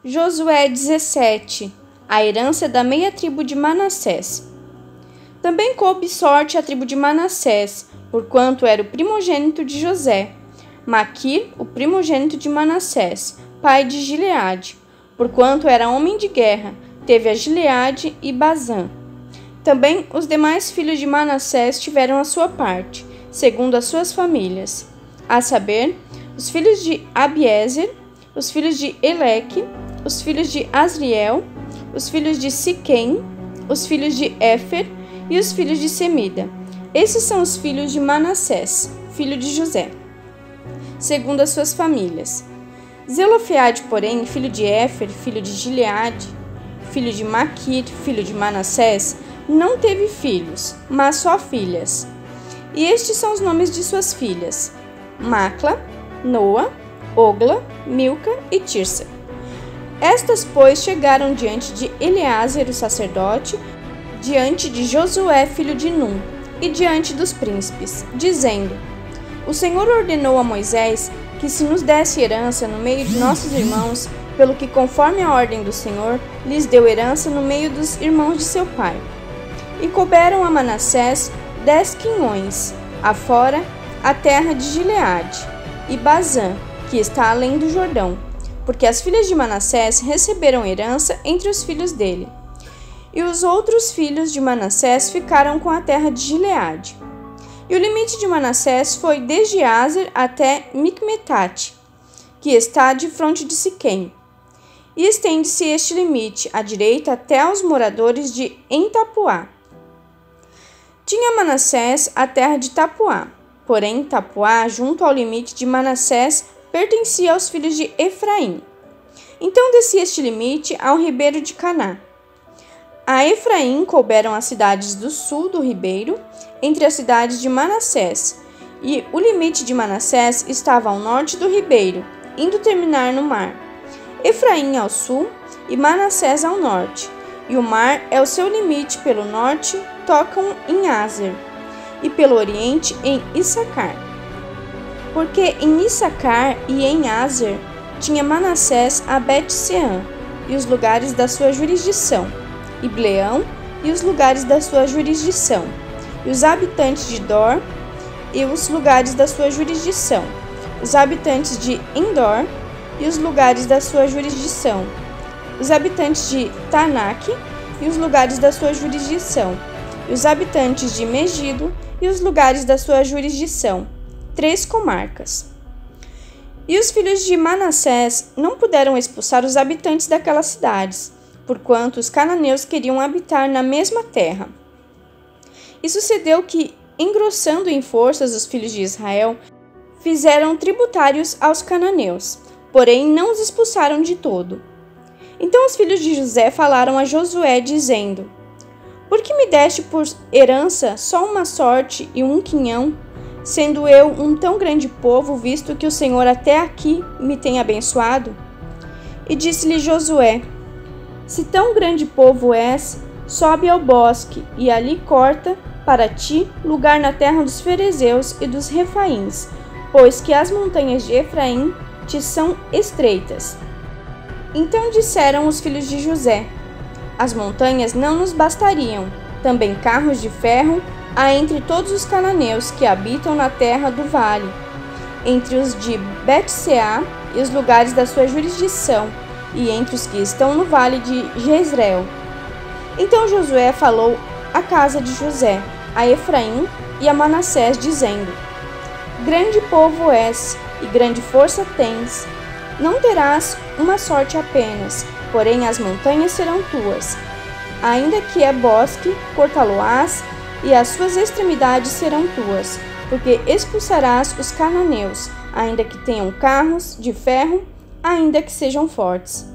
Josué 17. A herança da meia tribo de Manassés. Também coube sorte à tribo de Manassés, porquanto era o primogênito de José. Maquir, o primogênito de Manassés, pai de Gileade, porquanto era homem de guerra, teve a Gileade e Bazã. Também os demais filhos de Manassés tiveram a sua parte, segundo as suas famílias, a saber, os filhos de Abiezer, os filhos de Eleque, os filhos de Asriel, os filhos de Siquém, os filhos de Éfer e os filhos de Semida. Esses são os filhos de Manassés, filho de José, segundo as suas famílias. Zelofeade, porém, filho de Éfer, filho de Gileade, filho de Maquir, filho de Manassés, não teve filhos, mas só filhas. E estes são os nomes de suas filhas: Macla, Noa, Ogla, Milca e Tirsa. Estas, pois, chegaram diante de Eleazer, o sacerdote, diante de Josué, filho de Num, e diante dos príncipes, dizendo: O Senhor ordenou a Moisés que se nos desse herança no meio de nossos irmãos, pelo que, conforme a ordem do Senhor, lhes deu herança no meio dos irmãos de seu pai. E couberam a Manassés 10 quinhões, afora a terra de Gileade, e Bazã, que está além do Jordão, porque as filhas de Manassés receberam herança entre os filhos dele. E os outros filhos de Manassés ficaram com a terra de Gileade. E o limite de Manassés foi desde Azer até Micmetate, que está de fronte de Siquém. E estende-se este limite à direita até aos moradores de Entapuá. Tinha Manassés a terra de Tapuá, porém Tapuá, junto ao limite de Manassés, pertencia aos filhos de Efraim. Então descia este limite ao ribeiro de Caná. A Efraim couberam as cidades do sul do ribeiro, entre as cidades de Manassés, e o limite de Manassés estava ao norte do ribeiro, indo terminar no mar. Efraim ao sul e Manassés ao norte, e o mar é o seu limite pelo norte, tocam em Azer, e pelo oriente em Issacar. Porque em Issacar e em Azer tinha Manassés a Bet-Seã e os lugares da sua jurisdição, e Bleão e os lugares da sua jurisdição, e os habitantes de Dor e os lugares da sua jurisdição, os habitantes de Endor e os lugares da sua jurisdição, os habitantes de Taanaque e os lugares da sua jurisdição, e os habitantes de Megido e os lugares da sua jurisdição, 3 comarcas. E os filhos de Manassés não puderam expulsar os habitantes daquelas cidades, porquanto os cananeus queriam habitar na mesma terra. E sucedeu que, engrossando em forças os filhos de Israel, fizeram tributários aos cananeus, porém não os expulsaram de todo. Então os filhos de José falaram a Josué, dizendo: Por que me deste por herança só uma sorte e um quinhão, sendo eu um tão grande povo, visto que o Senhor até aqui me tem abençoado? E disse-lhe Josué: Se tão grande povo és, sobe ao bosque, e ali corta para ti lugar na terra dos ferezeus e dos refaíns, pois que as montanhas de Efraim te são estreitas. Então disseram os filhos de José: As montanhas não nos bastariam, também carros de ferro há entre todos os cananeus que habitam na terra do vale, entre os de Bet-Seá e os lugares da sua jurisdição, e entre os que estão no vale de Jezreel. Então Josué falou à casa de José, a Efraim e a Manassés, dizendo: Grande povo és, e grande força tens. Não terás uma sorte apenas, porém as montanhas serão tuas. Ainda que é bosque, cortá-lo-ás, e as suas extremidades serão tuas, porque expulsarás os cananeus, ainda que tenham carros de ferro, ainda que sejam fortes.